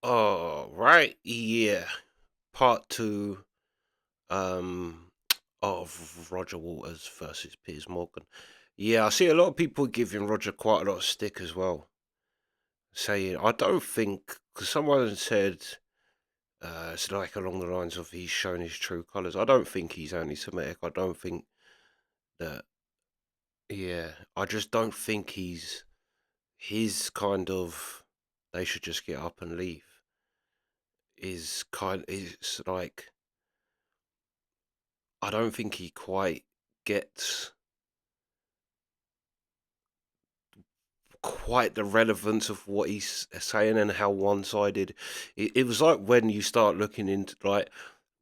Oh, right. Yeah. Part two um of Roger Waters versus Piers Morgan. Yeah, I see a lot of people giving Roger quite a lot of stick as well, saying I don't think because someone said it's like along the lines of he's shown his true colours. I don't think he's anti-Semitic. I don't think that. Yeah, I just don't think he's his kind of. They should just get up and leave. Is like I don't think he quite gets quite the relevance of what he's saying and how one-sided it was. Like when you start looking into like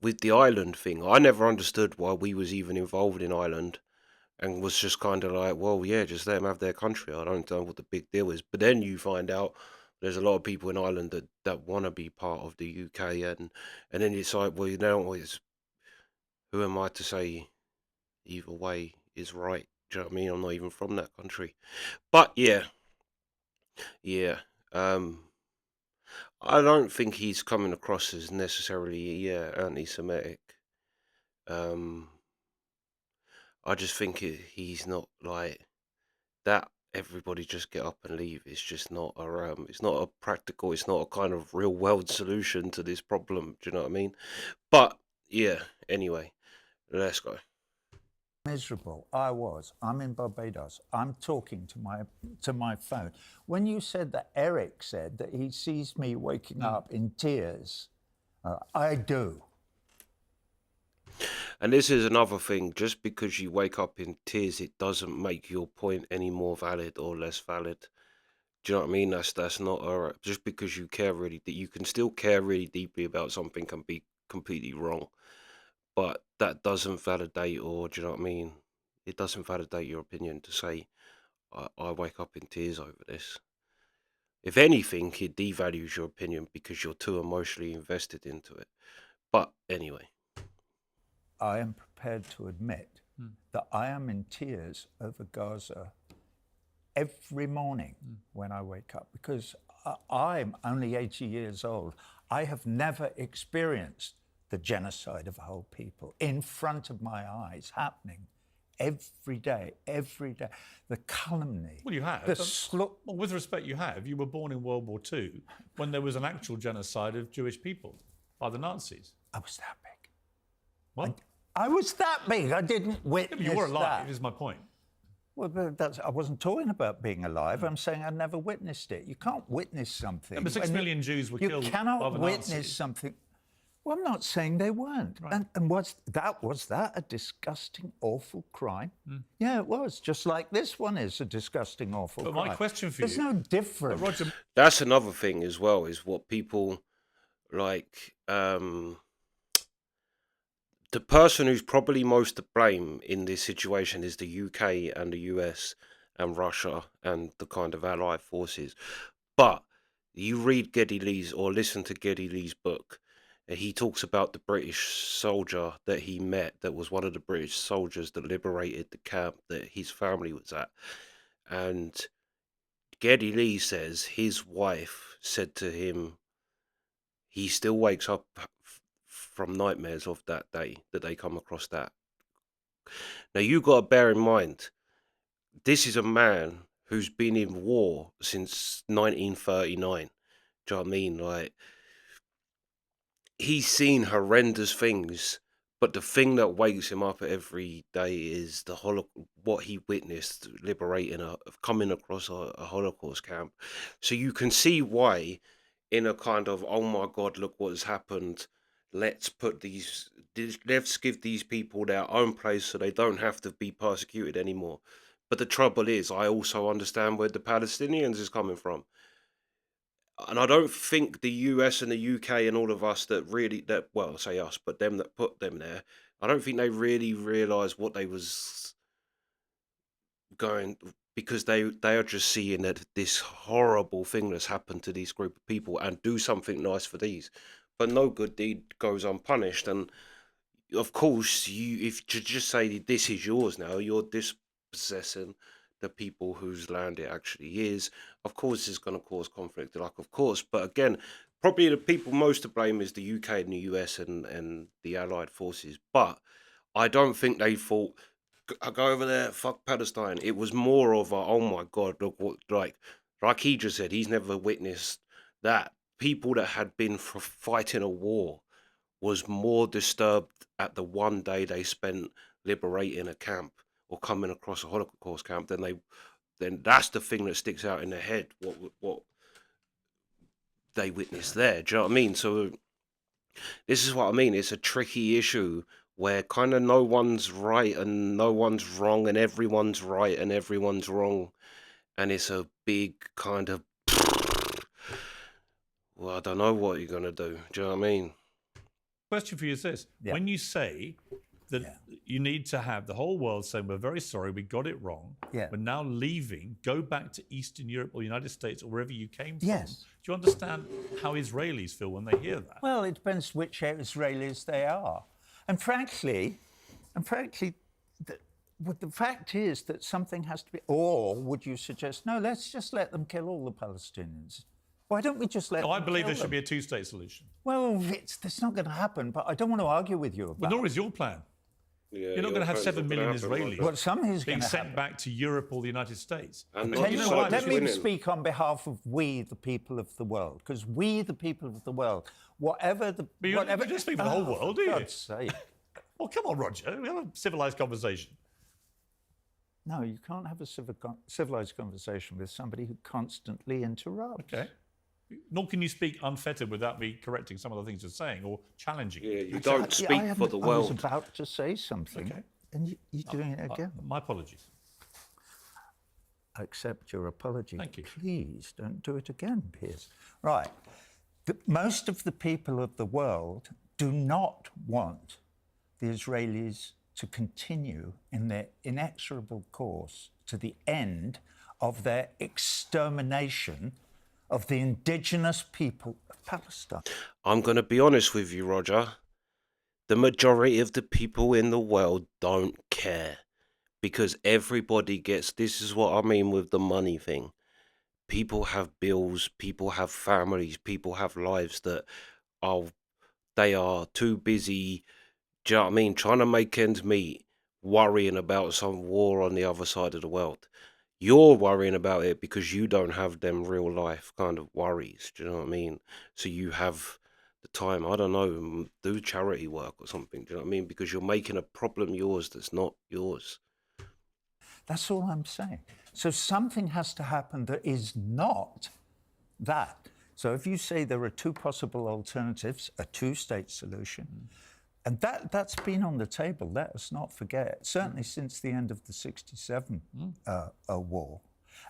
with the island thing, I never understood why we was even involved in Ireland and was just kind of like, well, yeah, just let them have their country. I don't know what the big deal is. But then you find out there's a lot of people in Ireland that want to be part of the UK, and then it's like, well, you know, who am I to say either way is right? Do you know what I mean? I'm not even from that country. But yeah, yeah. Um, I don't think he's coming across as necessarily, yeah, anti-Semitic. Um, I just think he's not like that. Everybody just get up and leave. It's just not it's not a practical. It's not a kind of real world solution to this problem. Do you know what I mean? But yeah. Anyway, let's go. Miserable. I was. I'm in Barbados. I'm talking to my phone. When you said that Eric said that he sees me waking up in tears, I do. And this is another thing. Just because you wake up in tears, it doesn't make your point any more valid or less valid. Do you know what I mean? That's not alright. Just because you care really, that you can still care really deeply about something can be completely wrong, but that doesn't validate, or do you know what I mean? It doesn't validate your opinion to say I wake up in tears over this. If anything, it devalues your opinion because you're too emotionally invested into it. But anyway, I am prepared to admit that I am in tears over Gaza every morning when I wake up because I'm only 80 years old. I have never experienced the genocide of a whole people in front of my eyes happening every day, every day. The calumny. Well, you have. Well, with respect, you have. You were born in World War II when there was an actual genocide of Jewish people by the Nazis. I was that big. What? I was that big. I didn't witness You were alive, that. is my point. Well, but I wasn't talking about being alive. I'm saying I never witnessed it. You can't witness something. But 6 million Jews were killed You by cannot the witness Nazis. something. Well, I'm not saying they weren't. Right. And was that a disgusting, awful crime? Yeah, it was. Just like this one is a disgusting, awful But crime. my question for There's you... no difference. Roger... that's another thing as well, is what people like. The person who's probably most to blame in this situation is the UK and the US and Russia and the kind of allied forces. But you read Geddy Lee's or listen to Geddy Lee's book, and he talks about the British soldier that he met that was one of the British soldiers that liberated the camp that his family was at. And Geddy Lee says his wife said to him he still wakes up from nightmares of that day that they come across that. Now you got to bear in mind, this is a man who's been in war since 1939. Do you know what I mean? Like, he's seen horrendous things, but the thing that wakes him up every day is what he witnessed liberating coming across a Holocaust camp. So you can see why, in a kind of oh my god, look what has happened. Let's give these people their own place so they don't have to be persecuted anymore. But the trouble is, I also understand where the Palestinians is coming from, and I don't think the US and the UK and all of us that really that well, say us, but them that put them there, I don't think they really realised what they was going, because they are just seeing that this horrible thing that's happened to this group of people and do something nice for these, but no good deed goes unpunished. And of course, you if to just say this is yours now, you're dispossessing the people whose land it actually is. Of course, it's going to cause conflict, like of course, but again, probably the people most to blame is the UK and the US and the Allied forces. But I don't think they thought, I go over there, fuck Palestine. It was more of a, oh my God, look what, like he just said, he's never witnessed that. People that had been for fighting a war was more disturbed at the one day they spent liberating a camp or coming across a Holocaust camp then that's the thing that sticks out in their head. What they witnessed there. Do you know what I mean? So this is what I mean. It's a tricky issue where kind of no one's right and no one's wrong, and everyone's right and everyone's wrong, and it's a big kind of. Well, I don't know what you're gonna do. Do you know what I mean? Question for you is this: Yeah. when you say that you need to have the whole world saying we're very sorry, we got it wrong, Yeah. we're now leaving, go back to Eastern Europe or the United States or wherever you came from. Yes. Do you understand how Israelis feel when they hear that? Well, it depends which Israelis they are. And frankly, the fact is that something has to be, or would you suggest, no, let's just let them kill all the Palestinians? Why don't we just let No, them I believe kill there should them? be a two-state solution. Well, it's not going to happen, but I don't want to argue with you But about nor is your plan. Yeah, You're not going to have plan's 7 not million gonna happen, Israelis Roger. Well, something is being going to sent happen. back to Europe or the United States. And But Tell you you know what, what? let me winning. speak on behalf of we, the people of the world, because we, the people of the world, whatever the... But you whatever, don't speak for the whole world, do for you? God's sake. Well, come on, Roger. We have a civilized conversation. No, you can't have a civilized conversation with somebody who constantly interrupts. Okay. Nor can you speak unfettered without me correcting some of the things you're saying or challenging. Yeah, you I don't speak for the I was world. about to say something, Okay. and you're doing it again. My apologies. I accept your apology. Thank you. Please don't do it again, Piers. Right. Most of the people of the world do not want the Israelis to continue in their inexorable course to the end of their extermination of the indigenous people of Palestine. I'm going to be honest with you, Roger. The majority of the people in the world don't care because everybody gets. This is what I mean with the money thing. People have bills, people have families, people have lives that are they are too busy. Do you know what I mean? Trying to make ends meet, worrying about some war on the other side of the world. You're worrying about it because you don't have them real life kind of worries. Do you know what I mean? So you have the time, I don't know, do charity work or something. Do you know what I mean? Because you're making a problem yours that's not yours. That's all I'm saying. So something has to happen that is not that. So if you say there are two possible alternatives, a two-state solution, and that's been on the table, let us not forget, certainly since the end of the 67 war.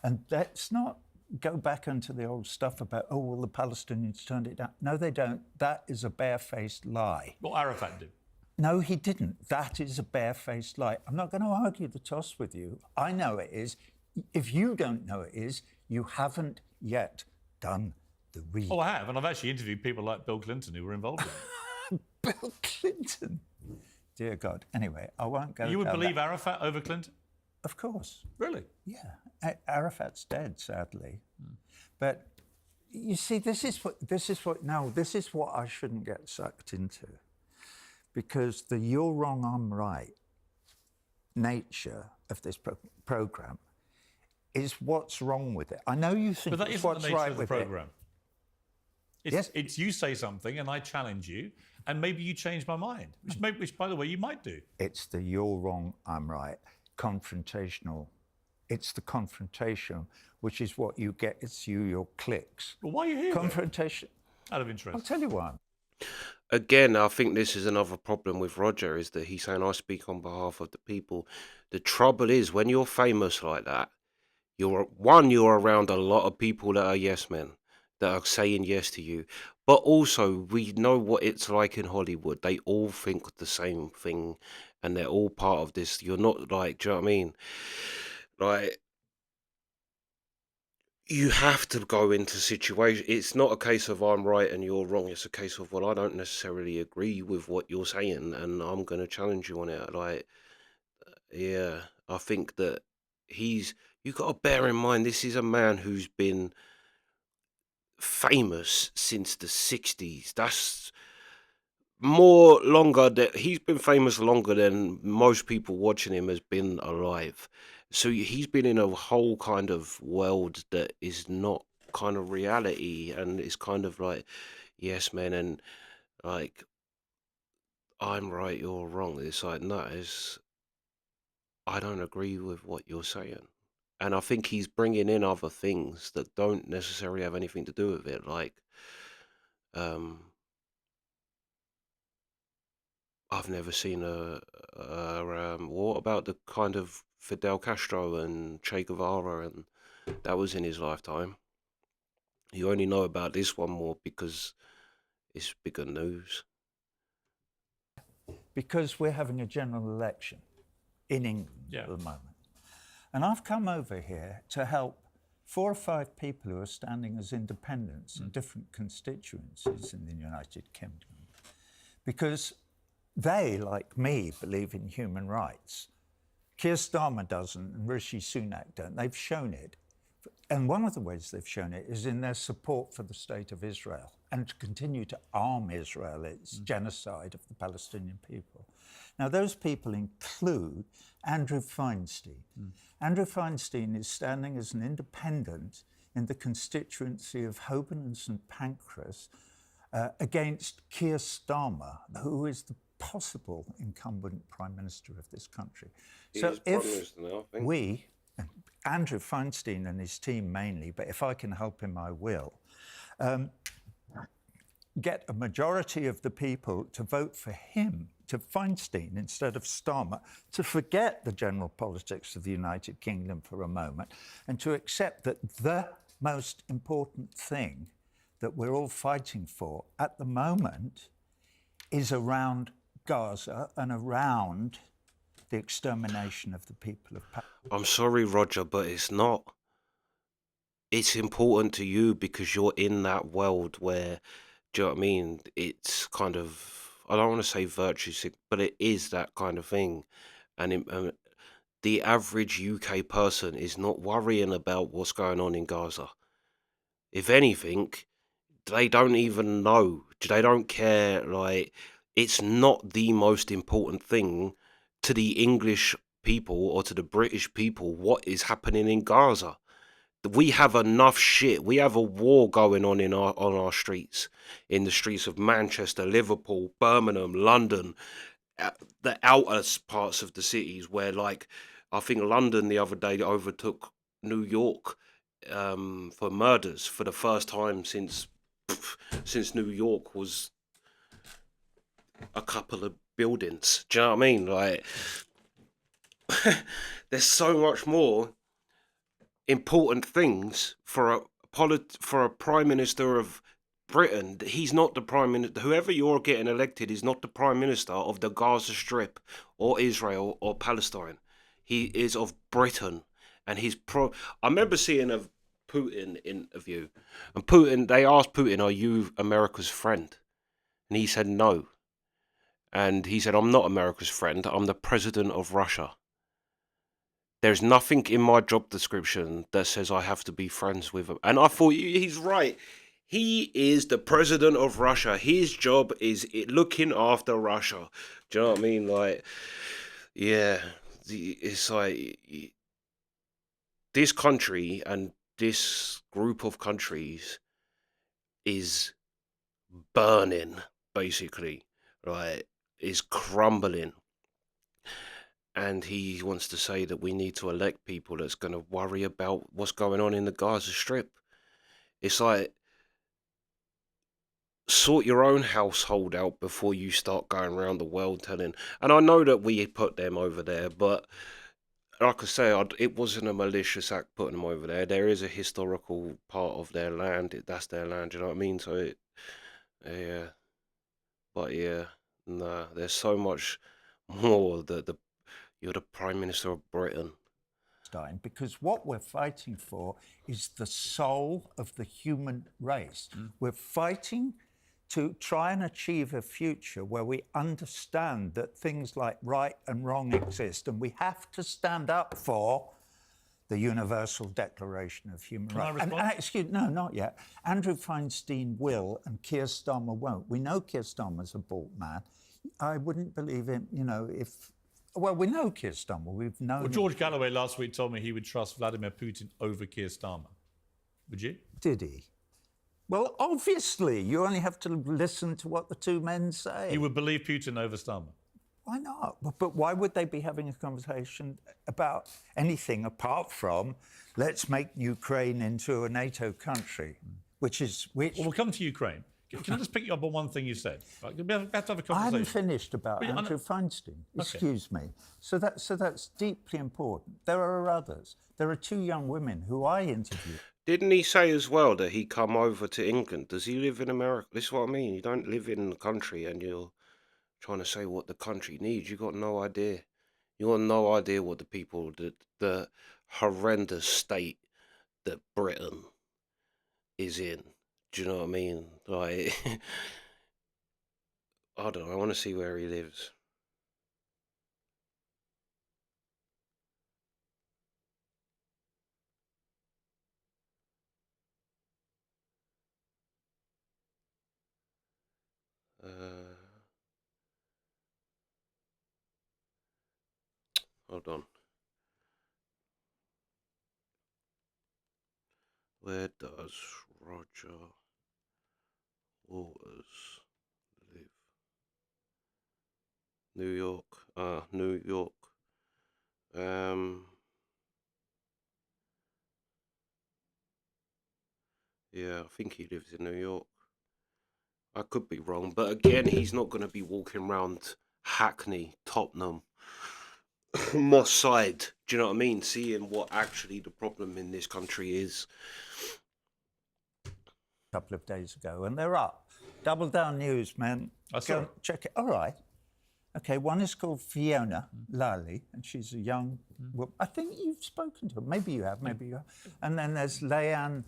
And let's not go back into the old stuff about, oh, well, the Palestinians turned it down. No, they don't. That is a barefaced lie. What Arafat did. No, he didn't. That is a barefaced lie. I'm not going to argue the toss with you. I know it is. If you don't know it is, you haven't yet done the read. Oh, I have. And I've actually interviewed people like Bill Clinton who were involved in it. Bill Clinton. Dear God. Anyway, I won't go. You would down believe that. Arafat over Clinton? Of course. Really? Yeah. Arafat's dead, sadly. But you see, this is what I shouldn't get sucked into. Because the you're wrong, I'm right nature of this program is what's wrong with it. I know you think But that it's isn't what's the nature right of the with program. It's, Yes. it's you say something and I challenge you, and maybe you change my mind, which by the way, you might do. It's the you're wrong, I'm right, confrontational. It's the confrontation, which is what you get. It's your clicks. Well, why are you here? then? Confrontation. Out of I'll interest. tell you why. Again, I think this is another problem with Roger, is that he's saying I speak on behalf of the people. The trouble is when you're famous like that, you're around a lot of people that are yes men, that are saying yes to you. But also we know what it's like in Hollywood. They all think the same thing and they're all part of this. You're not like, do you know what I mean? Like, you have to go into situation. It's not a case of I'm right and you're wrong. It's a case of, well, I don't necessarily agree with what you're saying and I'm going to challenge you on it. Like, yeah, I think that you got to bear in mind this is a man who's been famous since the 60s. That's more longer that he's been famous longer than most people watching him has been alive. So he's been in a whole kind of world that is not kind of reality, and it's kind of like yes man, and like I'm right, you're wrong. It's like no, it's I don't agree with what you're saying. And I think he's bringing in other things that don't necessarily have anything to do with it, like um I've never seen what about the kind of Fidel Castro and Che Guevara, and that was in his lifetime. You only know about this one more because it's bigger news. Because we're having a general election in England Yeah. at the moment. And I've come over here to help 4 or 5 people who are standing as independents in different constituencies in the United Kingdom. Because they, like me, believe in human rights. Keir Starmer doesn't and Rishi Sunak don't. They've shown it. And one of the ways they've shown it is in their support for the state of Israel and to continue to arm Israel, its genocide of the Palestinian people. Now, those people include Andrew Feinstein. Andrew Feinstein is standing as an independent in the constituency of Holborn and St Pancras against Keir Starmer, who is the possible incumbent Prime Minister of this country. So if we, Andrew Feinstein and his team mainly, but if I can help him, I will, get a majority of the people to vote for him, to Feinstein instead of Starmer, to forget the general politics of the United Kingdom for a moment and to accept that the most important thing that we're all fighting for at the moment is around Gaza and around the extermination of the people of Palestine. I'm sorry, Roger, but it's not. It's important to you because you're in that world where, do you know what I mean? It's kind of, I don't want to say virtue sick, but it is that kind of thing. And the average UK person is not worrying about what's going on in Gaza. If anything, they don't even know. They don't care. Like, it's not the most important thing to the English people or to the British people what is happening in Gaza. We have enough shit. We have a war going on in our streets, in the streets of Manchester, Liverpool, Birmingham, London, the outer parts of the cities where, like, I think London the other day overtook New York for murders for the first time since New York was a couple of buildings. Do you know what I mean? Like, there's so much more important things for a prime minister of Britain. He's not the prime minister. Whoever you're getting elected is not the prime minister of the Gaza Strip or Israel or Palestine. He is of Britain, and I remember seeing a Putin interview, and they asked Putin, "Are you America's friend?" And he said no. And he said, "I'm not America's friend. I'm the president of Russia. There's nothing in my job description that says I have to be friends with him." And I thought he's right. He is the president of Russia. His job is looking after Russia. Do you know what I mean? Like, yeah, it's like this country and this group of countries is burning, basically, right? Is crumbling. And he wants to say that we need to elect people that's going to worry about what's going on in the Gaza Strip. It's like, sort your own household out before you start going around the world telling. And I know that we put them over there, but like I say, it wasn't a malicious act putting them over there. There is a historical part of their land. That's their land. You know what I mean? So yeah, but yeah, nah. There's so much more that you're the Prime Minister of Britain. Because what we're fighting for is the soul of the human race. We're fighting to try and achieve a future where we understand that things like right and wrong exist, and we have to stand up for the Universal Declaration of Human Can I Rights. respond? Excuse, no, not yet. Andrew Feinstein will, and Keir Starmer won't. We know Keir Starmer's a bought man. I wouldn't believe him, if. Well, we know Keir Starmer. We've known. Well, George Galloway last week told me he would trust Vladimir Putin over Keir Starmer. Would you? Did he? Well, obviously, you only have to listen to what the two men say. You would believe Putin over Starmer? Why not? But why would they be having a conversation about anything apart from let's make Ukraine into a NATO country, which. Well, we'll come to Ukraine. Can I just pick you up on one thing you said? Right, we have to have a conversation. I haven't finished about But, Andrew Feinstein. Excuse me. So that's deeply important. There are others. There are two young women who I interviewed. Didn't he say as well that he come over to England? Does he live in America? This is what I mean. You don't live in the country and you're trying to say what the country needs. You got no idea. You got no idea what the people, the horrendous state that Britain is in. Do you know what I mean? Like, I don't know. I want to see where he lives. Hold on. Where does Roger Waters live? New York. New York. Yeah, I think he lives in New York. I could be wrong, but again, he's not going to be walking around Hackney, Tottenham, Moss Side. Do you know what I mean? Seeing what actually the problem in this country is. A couple of days ago, and they're up. Double Down News, man. I saw Go it. check it. All right. Okay, one is called Fiona Lally, and she's a young. Well, I think you've spoken to her. Maybe you have. Maybe you have. And then there's Leanne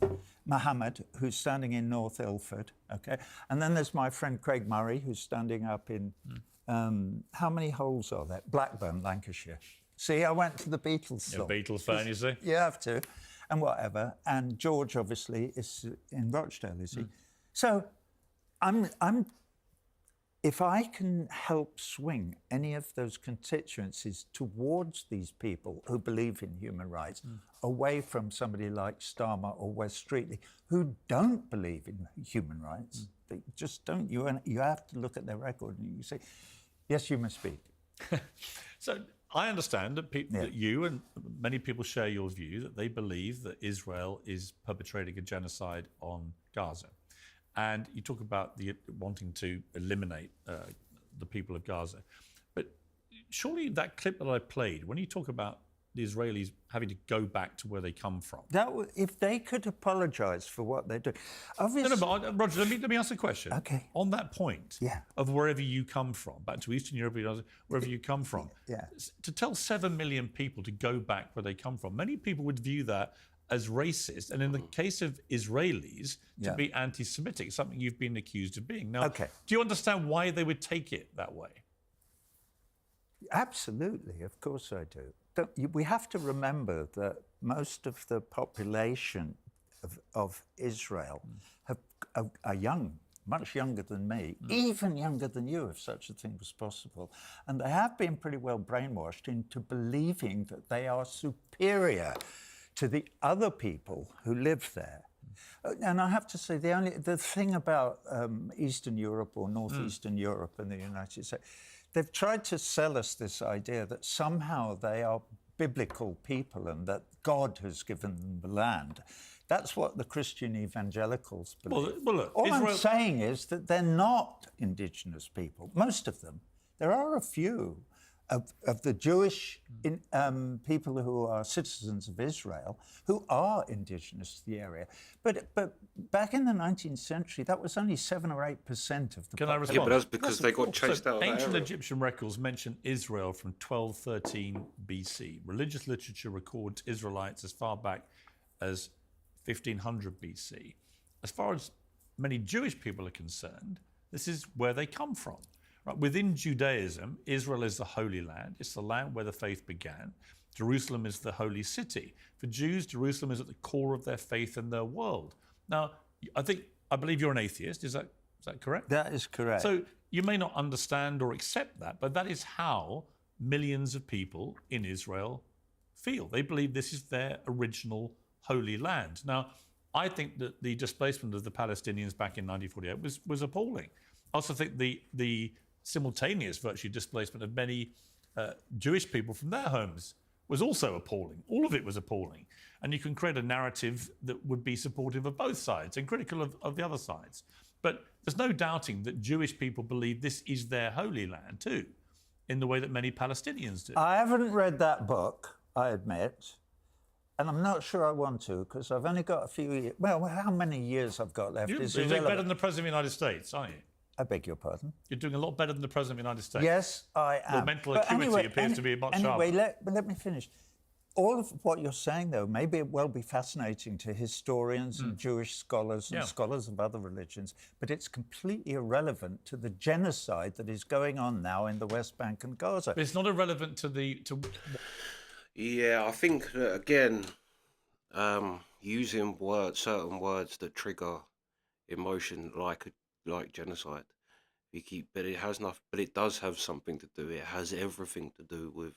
Mohammed, who's standing in North Ilford. Okay, and then there's my friend Craig Murray, who's standing up in. How many holes are there? Blackburn, Lancashire. See, I went to the Beatles You're song. a Beatles fan, you see? You have to, and whatever. And George obviously is in Rochdale, is he? So, if I can help swing any of those constituencies towards these people who believe in human rights, away from somebody like Starmer or Wes Streetley, who don't believe in human rights, they just don't. You have to look at their record and you say, yes, you must speak. So I understand that, that you and many people share your view that they believe that Israel is perpetrating a genocide on Gaza. And you talk about wanting to eliminate the people of Gaza. But surely that clip that I played, when you talk about the Israelis having to go back to where they come from. If they could apologise for what they're doing. Obviously, But Roger, let me ask a question. Okay. On that point of wherever you come from, back to Eastern Europe, wherever you come from, to tell 7 million people to go back where they come from, many people would view that as racist, and in the case of Israelis, to be anti-Semitic, something you've been accused of being. Now, do you understand why they would take it that way? Absolutely, of course I do. We have to remember that most of the population of Israel are young, much younger than me, even younger than you, if such a thing was possible. And they have been pretty well brainwashed into believing that they are superior to the other people who live there. And I have to say, the thing about Eastern Europe or Northeastern Europe and the United States, they've tried to sell us this idea that somehow they are biblical people and that God has given them the land. That's what the Christian evangelicals believe. Well, look, All I'm saying is that they're not indigenous people, most of them. There are a few of the Jewish people who are citizens of Israel who are indigenous to the area. But back in the 19th century, that was only 7 or 8% of the population. Can I respond? Yeah, but that's because they got chased out of that Ancient area. Egyptian records mention Israel from 1213 BC. Religious literature records Israelites as far back as 1500 BC. As far as many Jewish people are concerned, this is where they come from. Right? Within Judaism, Israel is the Holy Land. It's the land where the faith began. Jerusalem is the holy city. For Jews, Jerusalem is at the core of their faith and their world. Now, I believe you're an atheist. Is that correct? That is correct. So you may not understand or accept that, but that is how millions of people in Israel feel. They believe this is their original holy land. Now, I think that the displacement of the Palestinians back in 1948 was appalling. I also think the simultaneous virtually displacement of many Jewish people from their homes was also appalling. All of it was appalling. And you can create a narrative that would be supportive of both sides and critical of the other sides. But there's no doubting that Jewish people believe this is their holy land too, in the way that many Palestinians do. I haven't read that book, I admit. And I'm not sure I want to, because I've only got a few years. Well, how many years I've got left You're is doing irrelevant. better than the President of the United States, aren't you? I beg your pardon? You're doing a lot better than the President of the United States. Yes, I am. Your mental But acuity anyway, appears to be much Anyway, sharper. let me finish. All of what you're saying, though, may well be fascinating to historians and Jewish scholars and scholars of other religions, but it's completely irrelevant to the genocide that is going on now in the West Bank and Gaza. But it's not irrelevant to Yeah, I think that, again, using certain words that trigger emotion, like genocide. But it does have something to do. It has everything to do with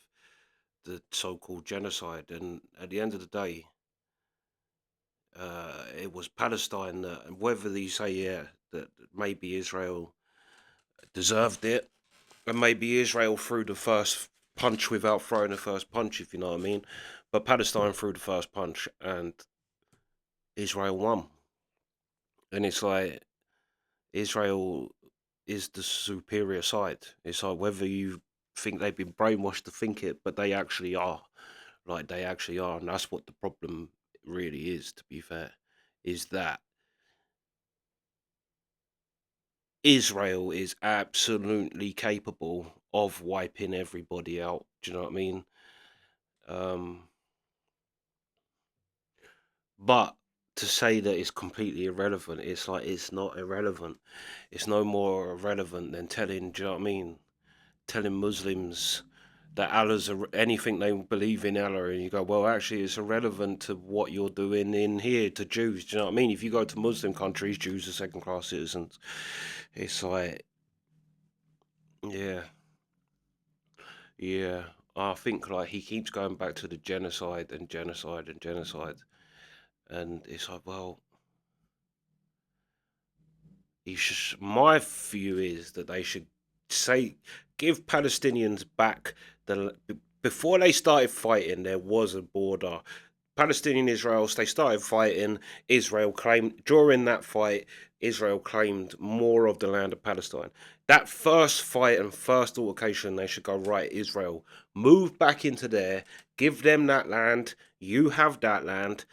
the so-called genocide. And at the end of the day, it was Palestine that, and whether you say that maybe Israel deserved it, and maybe Israel threw the first punch without throwing the first punch, if you know what I mean. But Palestine threw the first punch, and Israel won. And it's like Israel is the superior side. It's like whether you think they've been brainwashed to think it, but they actually are. Like, they actually are. And that's what the problem really is, to be fair, is that Israel is absolutely capable of wiping everybody out. Do you know what I mean? But to say that it's completely irrelevant, it's like, it's not irrelevant. It's no more irrelevant than telling, do you know what I mean? Telling Muslims that Allah's anything they believe in Allah, and you go, well, actually, it's irrelevant to what you're doing in here to Jews. Do you know what I mean? If you go to Muslim countries, Jews are second-class citizens. It's like, yeah. I think like he keeps going back to the genocide and genocide and genocide, and it's like, well, my view is that they should give Palestinians back before they started fighting. There was a border. Palestinian Israel, they started fighting. Israel claimed, during that fight, Israel claimed more of the land of Palestine. That first fight and first altercation, they should go, right, Israel, move back into there, give them that land, you have that land.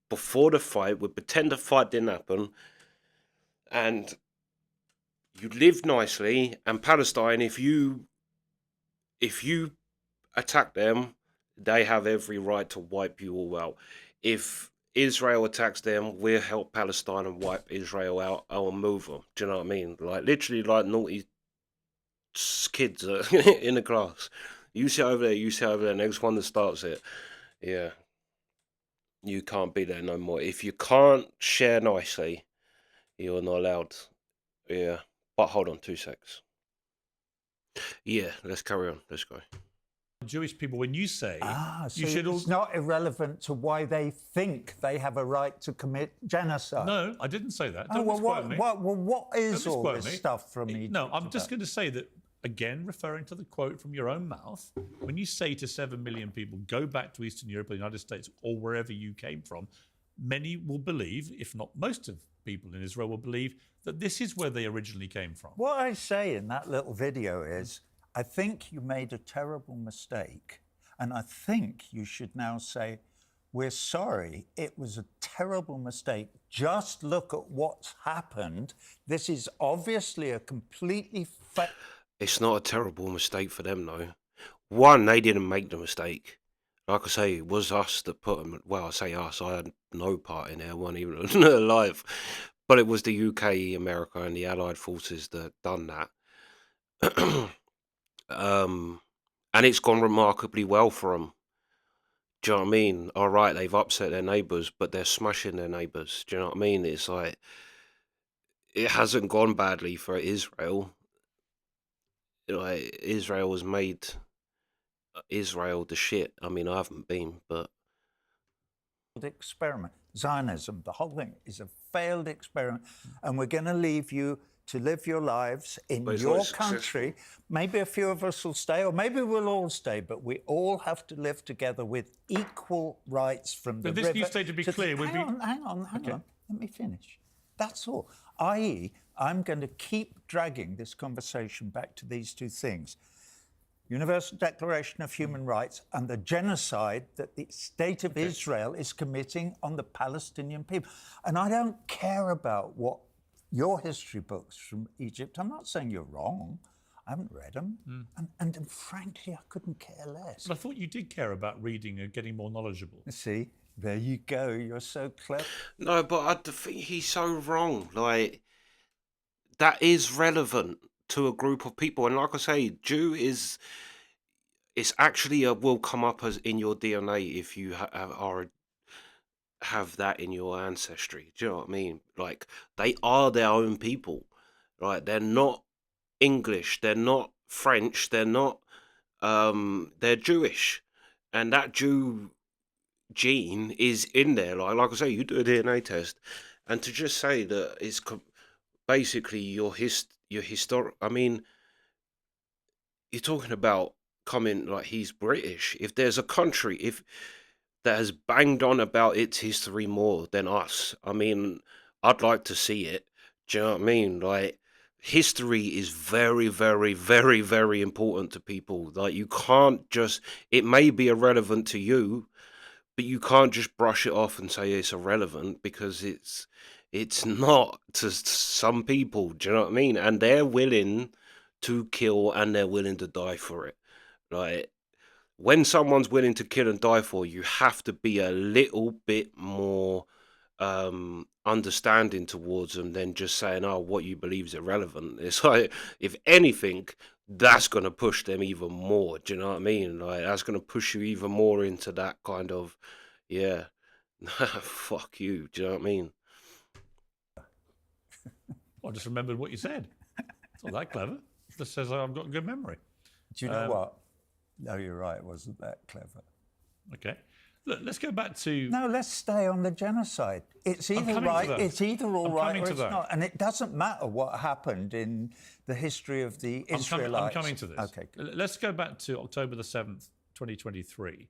Before the fight, we pretend the fight didn't happen, and you live nicely. And Palestine, if you attack them, they have every right to wipe you all out. If Israel attacks them, we'll help Palestine and wipe Israel out or move them. Do you know what I mean? Like, literally like naughty kids in the class. You sit over there, next one that starts it. Yeah. You can't be there no more. If you can't share nicely, you're not allowed. Yeah. But hold on 2 secs. Yeah, let's carry on. Let's go. Jewish people, when you say So you should it's not irrelevant to why they think they have a right to commit genocide. No, I didn't say that. Don't well, misquote me. what is Don't all misquote this me. stuff from Egypt? No, I'm just going to say that, again, referring to the quote from your own mouth, when you say to 7 million people, go back to Eastern Europe or the United States or wherever you came from, many will believe, if not most of people in Israel will believe, that this is where they originally came from. What I say in that little video is, I think you made a terrible mistake, and I think you should now say, we're sorry, it was a terrible mistake. Just look at what's happened. This is obviously a completely It's not a terrible mistake for them, though. One, they didn't make the mistake. Like I say, it was us that put them. Well, I say us. I had no part in it. I wasn't even alive. But it was the UK, America, and the Allied forces that done that. And it's gone remarkably well for them. Do you know what I mean? All right, they've upset their neighbours, but they're smashing their neighbours. Do you know what I mean? It's like it hasn't gone badly for Israel. Like Israel has made Israel the shit. I mean, I haven't been, but experiment. Zionism, the whole thing is a failed experiment, and we're going to leave you to live your lives in But it's your not country. Maybe a few of us will stay, or maybe we'll all stay, but we all have to live together with equal rights from the But this river new state, to be clear, would be... hang on. Let me finish. That's all. I.e., I'm going to keep dragging this conversation back to these two things. Universal Declaration of Human Rights and the genocide that the state of Israel is committing on the Palestinian people. And I don't care about what your history books from Egypt. I'm not saying you're wrong. I haven't read them. And frankly, I couldn't care less. But I thought you did care about reading and getting more knowledgeable. See, there you go. You're so clever. no, but I think he's so wrong. Like that is relevant to a group of people, and like I say, Jew is. It's actually will come up as in your DNA if you have that in your ancestry. Do you know what I mean? Like they are their own people, right? They're not English, they're not French, they're not they're Jewish, and that Jew gene is in there. Like I say, you do a DNA test, and to just say that it's basically your historic. I mean, you're talking about coming like he's British. If there's a country if that has banged on about its history more than us, I mean, I'd like to see it. Do you know what I mean? Like history is very, very, very, very important to people. Like you can't just it may be irrelevant to you, but you can't just brush it off and say it's irrelevant because it's not to some people. Do you know what I mean? And they're willing to kill and they're willing to die for it. Like when someone's willing to kill and die for you have to be a little bit more understanding towards them than just saying, oh, what you believe is irrelevant. It's like, if anything, that's going to push them even more. Do you know what I mean? Like, that's going to push you even more into that kind of, yeah, fuck you. Do you know what I mean? I just remembered what you said. It's not that clever. It just says I've got a good memory. Do you know what? No, you're right. It wasn't that clever. Okay. Look, let's go back to... No, let's stay on the genocide. It's either right, it's either all right or it's not. And it doesn't matter what happened in the history of the Israelites. I'm coming to this. Okay, good. Let's go back to October the 7th, 2023,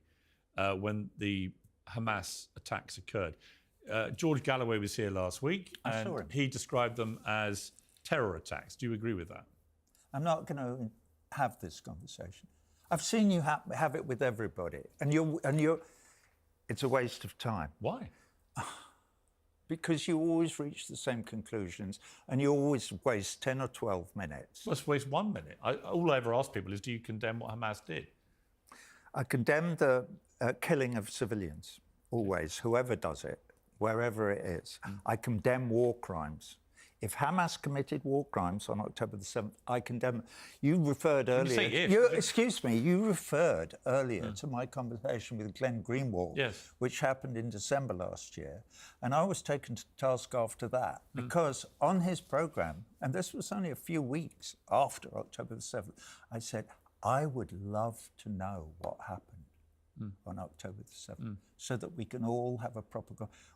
when the Hamas attacks occurred. George Galloway was here last week, I saw him. He described them as terror attacks. Do you agree with that? I'm not going to have this conversation. I've seen you have it with everybody, and you're. It's a waste of time. Why? Because you always reach the same conclusions, and you always waste 10 or 12 minutes. Let's waste 1 minute. All I ever ask people is, do you condemn what Hamas did? I condemn the killing of civilians, always, whoever does it, wherever it is. I condemn war crimes. If Hamas committed war crimes on October the 7th, I condemn them. You referred earlier... excuse me, you referred earlier to my conversation with Glenn Greenwald, which happened in December last year. And I was taken to task after that because on his programme, and this was only a few weeks after October the 7th, I said, I would love to know what happened on October the 7th, so that we can all have a proper...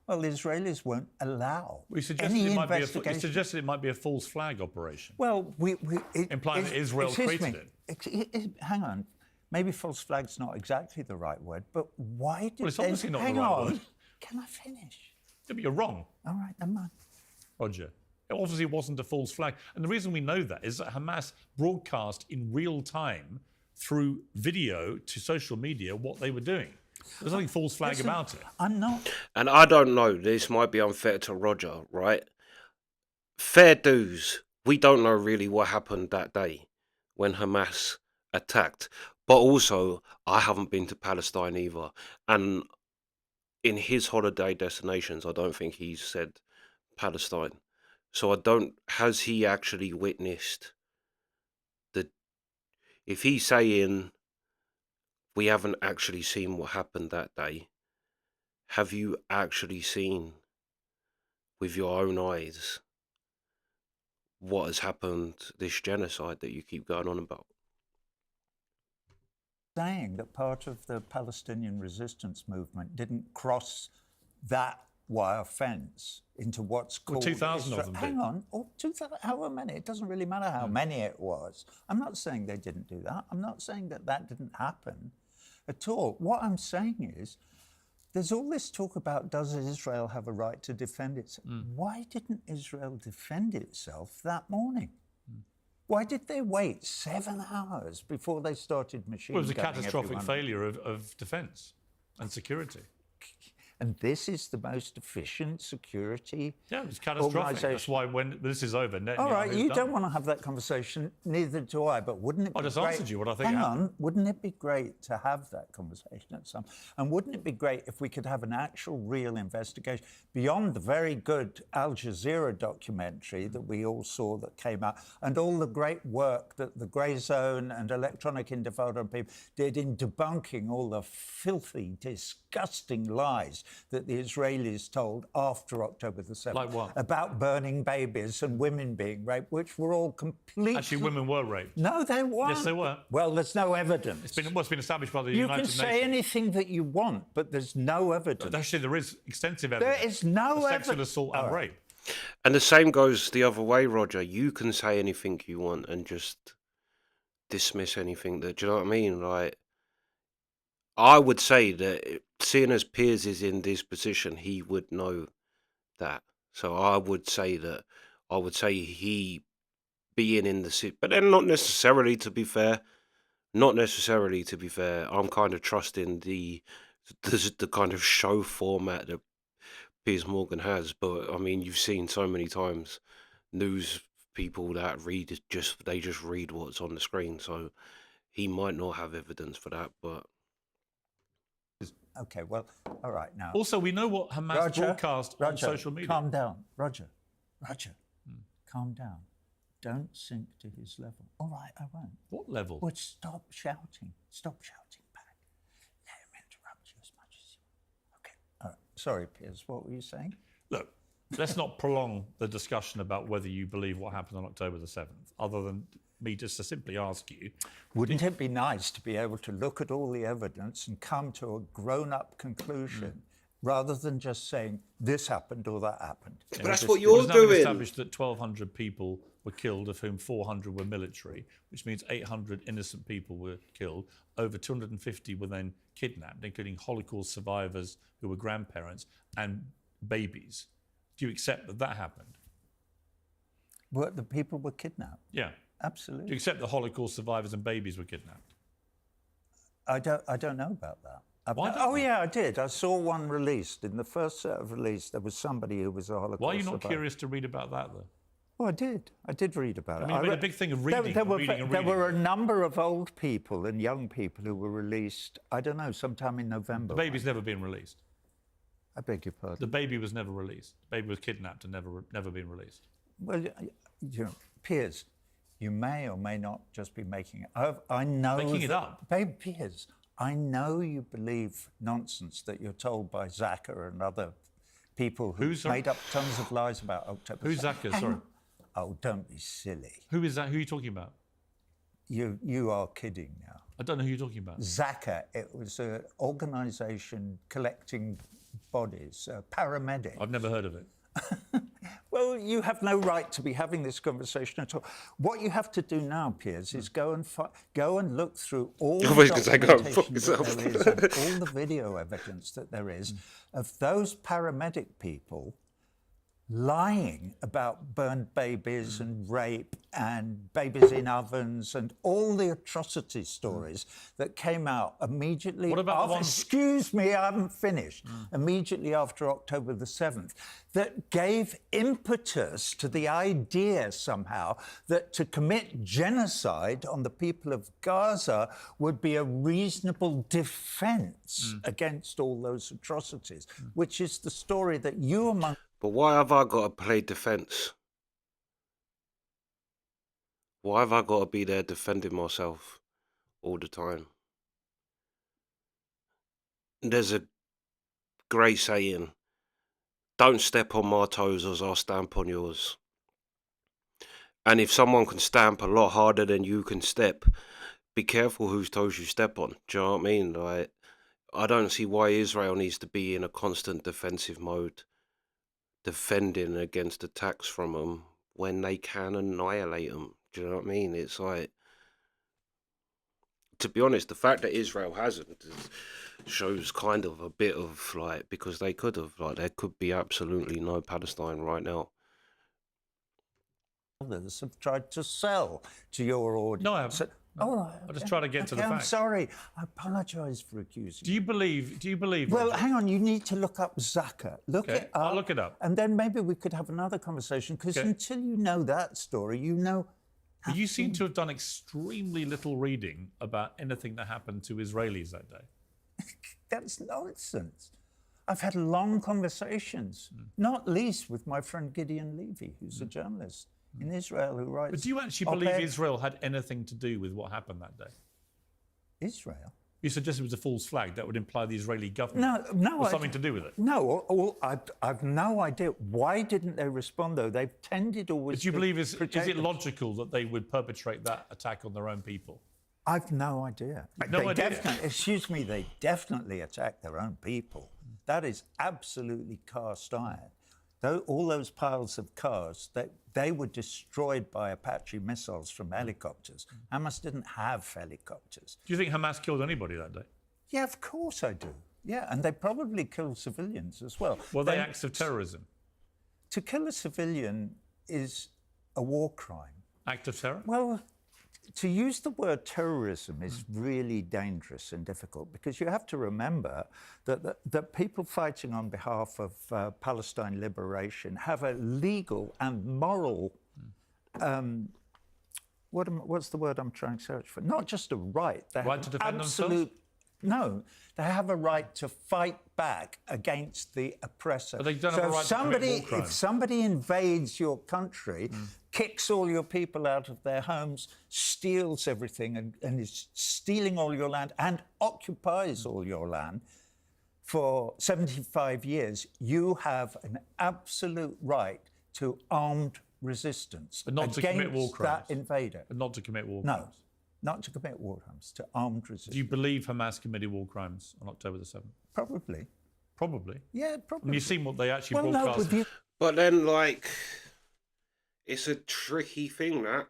Well, the Israelis won't allow any investigation. You suggested it might be a false flag operation. Well, implying that Israel created it. Hang on. Maybe false flag's not exactly the right word, but why did it's obviously not hang the right on. word. Can I finish? Yeah, but you're wrong. All right, never mind. Roger. It obviously wasn't a false flag. And the reason we know that is that Hamas broadcast in real time through video to social media what they were doing. There's nothing false flag about it. I'm not. And I don't know, this might be unfair to Roger, right? Fair dues. We don't know really what happened that day when Hamas attacked. But also, I haven't been to Palestine either. And in his holiday destinations, I don't think he's said Palestine. So has he actually witnessed if he's saying we haven't actually seen what happened that day. Have you actually seen with your own eyes what has happened, this genocide that you keep going on about? Saying that part of the Palestinian resistance movement didn't cross that wire fence into what's called 2,000 of them Hang did. on, or 2,000, however many, it doesn't really matter how many it was. I'm not saying they didn't do that. I'm not saying that that didn't happen at all. What I'm saying is, there's all this talk about, does Israel have a right to defend itself? Why didn't Israel defend itself that morning? Why did they wait 7 hours before they started machine Well, it was a gunning catastrophic everyone? failure of defence and security. And this is the most efficient security Yeah, it was catastrophic. That's why when this is over, Netanyahu All right, you done. don't want to have that conversation, neither do I, but wouldn't it be I just great... answered you what I think Hang happened. on, wouldn't it be great to have that conversation at some... And wouldn't it be great if we could have an actual, real investigation beyond the very good Al Jazeera documentary that we all saw that came out, and all the great work that the Grey Zone and Electronic Intifada people did in debunking all the filthy, disgusting lies that the Israelis told after October the 7th. Like what? About burning babies and women being raped, which were all completely... Actually, women were raped. No, they weren't. Yes, they were. Well, there's no evidence. It's been established by the You United can Nations. say anything that you want, but there's no evidence. Actually, there is extensive evidence. There is no of sexual evidence. assault and rape. And the same goes the other way, Roger. You can say anything you want and just dismiss anything that... Do you know what I mean? Like, I would say that seeing as Piers is in this position, he would know that. So I would say he being in the city, but then not necessarily, to be fair. Not necessarily, to be fair. I'm kind of trusting the kind of show format that Piers Morgan has. But I mean, you've seen so many times news people that they just read what's on the screen. So he might not have evidence for that, but... Okay, well, all right, now... Also, we know what Hamas broadcast on social media. Calm down. Roger, calm down. Don't sink to his level. All right, I won't. What level? Well, stop shouting. Stop shouting back. Let him interrupt you as much as you want. Okay, all right. Sorry, Piers, what were you saying? Look, let's not prolong the discussion about whether you believe what happened on October the 7th, other than me just to simply ask you. Wouldn't it be nice to be able to look at all the evidence and come to a grown-up conclusion rather than just saying this happened or that happened? But that's what you're It's now been doing. established that 1,200 people were killed, of whom 400 were military, which means 800 innocent people were killed. Over 250 were then kidnapped, including Holocaust survivors who were grandparents and babies. Do you accept that that happened? Well, the people were kidnapped. Yeah. Absolutely. Do you accept that Holocaust survivors and babies were kidnapped? I don't know about that. Why don't Oh, you? yeah, I did. I saw one released. In the first set of release, there was somebody who was a Holocaust Why are you not survivor. curious to read about that, though? Oh, I did. I did read about it. I mean, you made a big thing of reading There and reading and there reading. were a number of old people and young people who were released, I don't know, sometime in November. The baby's never been released. I beg your pardon. The baby was never released. The baby was kidnapped and never been released. Well, you know, Piers, you may or may not just be making it. I know Making it up? Babe, Piers, I know you believe nonsense that you're told by Zaka and other people who Who's made up tons of lies about October. Who's Zaka? Sorry. Oh, don't be silly. Who is that? Who are you talking about? You are kidding now. I don't know who you're talking about. Zaka, it was an organisation collecting bodies, paramedic. I've never heard of it. Well, you have no right to be having this conversation at all. What you have to do now, Piers, is go and look through all the was gonna say, go and fuck documentation that there is, and all the video evidence that there is of those paramedic people lying about burned babies and rape and babies in ovens and all the atrocity stories that came out immediately What about the after, ones- excuse me, I haven't finished, immediately after October the 7th, that gave impetus to the idea somehow that to commit genocide on the people of Gaza would be a reasonable defense against all those atrocities, which is the story that you among... But why have I got to play defence? Why have I got to be there defending myself all the time? there's a great saying: "Don't step on my toes, as I'll stamp on yours." And if someone can stamp a lot harder than you can step, be careful whose toes you step on. Do you know what I mean? Like, I don't see why Israel needs to be in a constant defensive mode, defending against attacks from them when they can annihilate them. Do you know what I mean? It's like, to be honest, the fact that Israel hasn't shows kind of a bit of like, because they could have, like, there could be absolutely no Palestine right now. Others have tried to sell to your audience. No, I haven't. Oh, right, I just okay. try to get to the I'm facts. sorry. I apologise for accusing Do you believe? Well, Roger? hang on. You need to look up Zaka. Look Okay, it up. I'll look it up. And then maybe we could have another conversation, because Okay. until you know that story, you know. But you seem to have done extremely little reading about anything that happened to Israelis that day. That's nonsense. I've had long conversations, not least with my friend Gideon Levy, who's a journalist in Israel who writes. But do you actually believe Israel had anything to do with what happened that day? Israel? You suggested it was a false flag. That would imply the Israeli government No, was something to do with it. No, I've no idea. Why didn't they respond, though? They've tended always. But do you believe is protect it logical that they would perpetrate that attack on their own people? I've no idea. No idea. Excuse me, they definitely attack their own people. That is absolutely cast iron. All those piles of cars, they were destroyed by Apache missiles from helicopters. Hamas didn't have helicopters. Do you think Hamas killed anybody that day? Yeah, of course I do. Yeah, and they probably killed civilians as well. Were they acts of terrorism? To kill a civilian is a war crime. Act of terror? Well, to use the word terrorism is really dangerous and difficult, because you have to remember that people fighting on behalf of Palestine liberation have a legal and moral, what's the word I'm trying to search for? Not just a right. They Right have to defend themselves? No, they have a right to fight back against the oppressor. But they don't have a right to commit war crimes. If somebody invades your country, kicks all your people out of their homes, steals everything, and is stealing all your land and occupies all your land for 75 years, you have an absolute right to armed resistance But not to commit war against crimes. that invader. But not to commit war No, crimes. not to commit war crimes, to armed resistance. Do you believe Hamas committed war crimes on October the 7th? Probably. Probably. Yeah, probably. And you've seen what they actually Well, no, broadcast. but you... But then, like, it's a tricky thing, that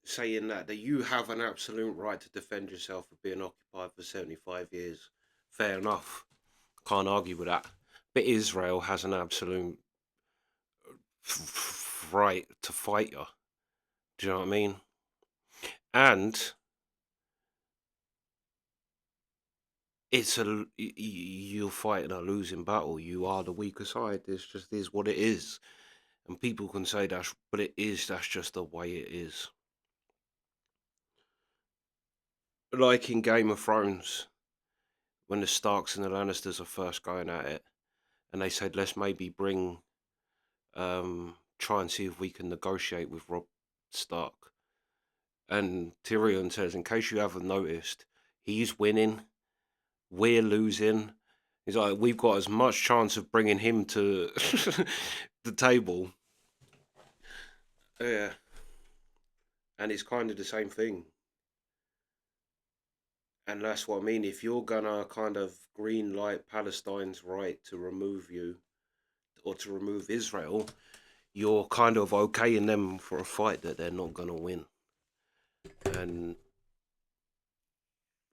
saying that you have an absolute right to defend yourself for being occupied for 75 years. Fair enough. Can't argue with that. But Israel has an absolute right to fight you. Do you know what I mean? And it's you're fighting a losing battle. You are the weaker side. This just is what it is. And people can say that's, but it is. That's just the way it is. Like in Game of Thrones, when the Starks and the Lannisters are first going at it, and they said, let's maybe bring, try and see if we can negotiate with Robb Stark. And Tyrion says, in case you haven't noticed, he's winning, we're losing. He's like, we've got as much chance of bringing him to the table. Yeah. And it's kind of the same thing. And that's what I mean. If you're gonna kind of green light Palestine's right to remove you, or to remove Israel, you're kind of okaying them for a fight that they're not gonna win. And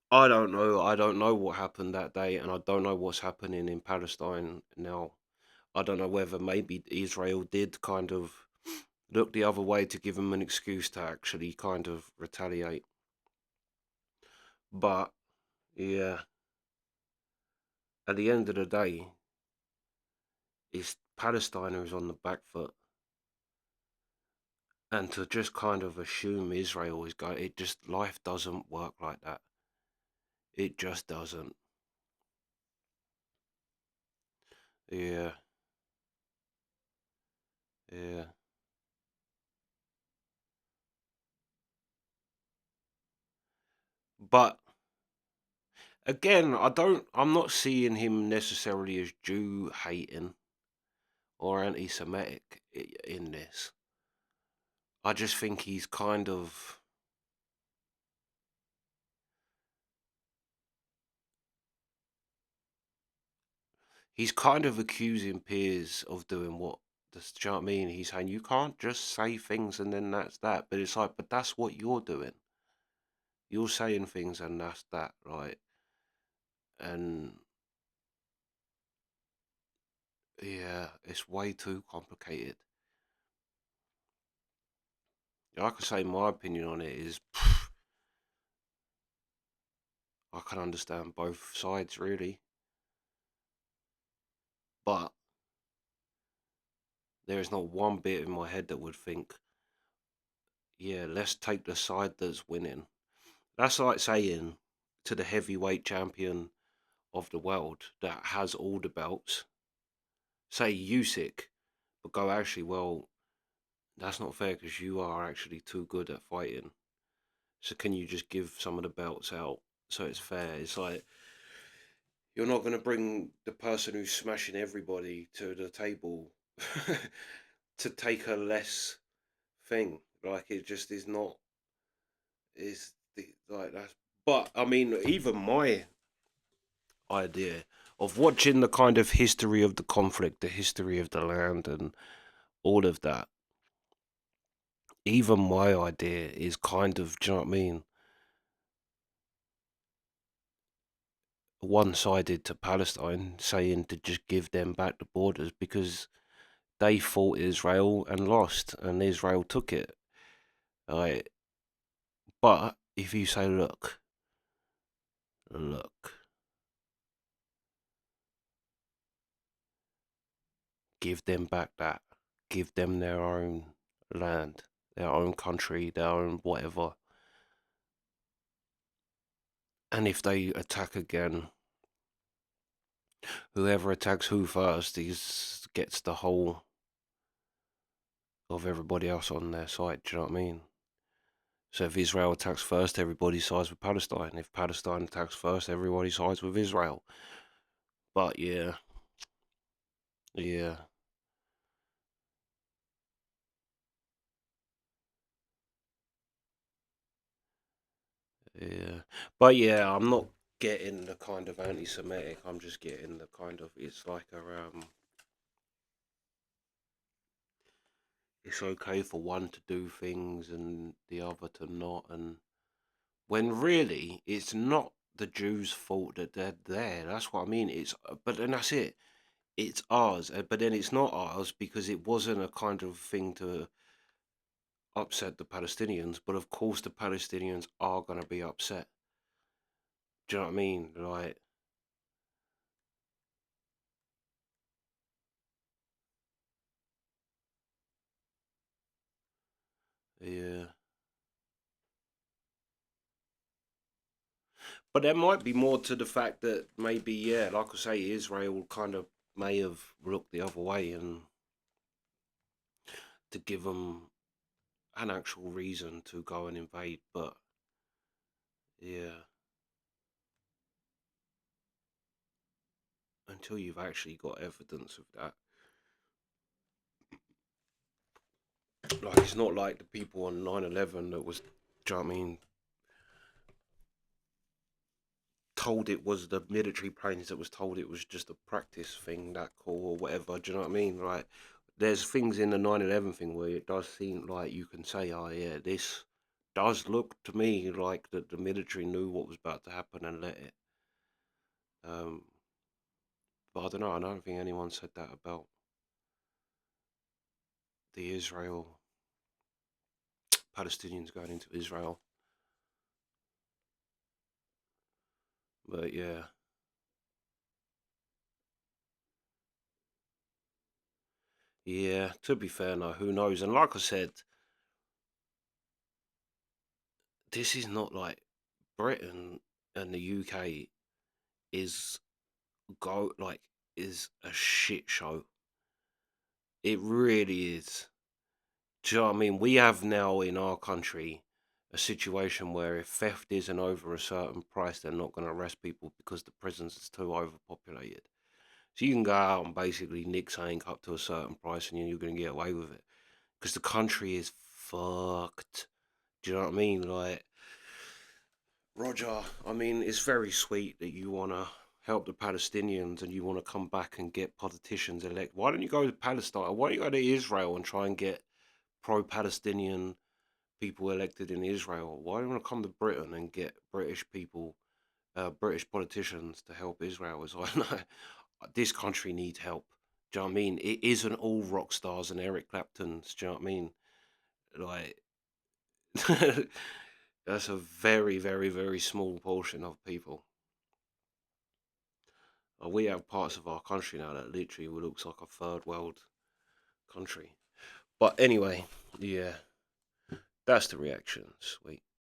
I don't know what happened that day, and I don't know what's happening in Palestine now. I don't know whether maybe Israel did kind of look the other way to give them an excuse to actually kind of retaliate. But yeah, at the end of the day, it's Palestine who's on the back foot. And to just kind of assume Israel is going, it just, life doesn't work like that. It just doesn't. Yeah. Yeah. But again, I'm not seeing him necessarily as Jew hating or anti-Semitic in this. I just think he's kind of accusing Piers of doing what. Do you know what I mean? He's saying you can't just say things and then that's that. But it's like, but that's what you're doing. You're saying things and that's that, right? And yeah, it's way too complicated. I could say my opinion on it is I can understand both sides really, but there is not one bit in my head that would think, yeah, let's take the side that's winning. That's like saying to the heavyweight champion of the world that has all the belts, say Usyk, but go actually, well, that's not fair because you are actually too good at fighting. So can you just give some of the belts out so it's fair? It's like you're not going to bring the person who's smashing everybody to the table to take a less thing. Like it just is not. Is like that. But I mean, even my idea of watching the kind of history of the conflict, the history of the land, and all of that. Even my idea is kind of, do you know what I mean? One-sided to Palestine, saying to just give them back the borders because they fought Israel and lost, and Israel took it. Right? But if you say, look, give them back that, give them their own land, their own country, their own whatever. And if they attack again, whoever attacks who first gets the whole of everybody else on their side. Do you know what I mean? So if Israel attacks first, everybody sides with Palestine. If Palestine attacks first, everybody sides with Israel. But yeah, yeah, yeah. But yeah, I'm not getting the kind of anti-Semitic. I'm just getting the kind of it's like it's okay for one to do things and the other to not, and when really it's not the Jews' fault that they're there. That's what I mean. But then that's it. It's ours, but then it's not ours because it wasn't a kind of thing to upset the Palestinians. But of course, the Palestinians are gonna be upset. Do you know what I mean? Like, yeah. But there might be more to the fact that maybe, yeah, like I say, Israel kind of may have looked the other way and to give them an actual reason to go and invade. But yeah, until you've actually got evidence of that, like it's not like the people on 9/11 that was, do you know what I mean, told it was the military planes that was told it was just a practice thing, that call or whatever. Do you know what I mean? Like, there's things in the 9/11 thing where it does seem like you can say, oh yeah, this does look to me like that the military knew what was about to happen and let it. Um, but I don't know. I don't think anyone said that about the Israel Palestinians going into Israel. But yeah, yeah. To be fair, no, who knows? And like I said, this is not like Britain and the UK is go like is a shit show. It really is. Do you know what I mean? We have now in our country a situation where if theft isn't over a certain price, they're not going to arrest people because the prisons is too overpopulated. So you can go out and basically nick something up to a certain price and you're going to get away with it because the country is fucked. Do you know what I mean? Like, Roger, I mean, it's very sweet that you want to help the Palestinians and you want to come back and get politicians elected. Why don't you go to Palestine? Why don't you go to Israel and try and get pro-Palestinian people elected in Israel? Why don't you want to come to Britain and get British people, British politicians to help Israel? As I know, this country needs help. Do you know what I mean? It isn't all rock stars and Eric Claptons. Do you know what I mean? Like, that's a very, very, very small portion of people. We have parts of our country now that literally looks like a third world country. But anyway, yeah, that's the reaction. Sweet.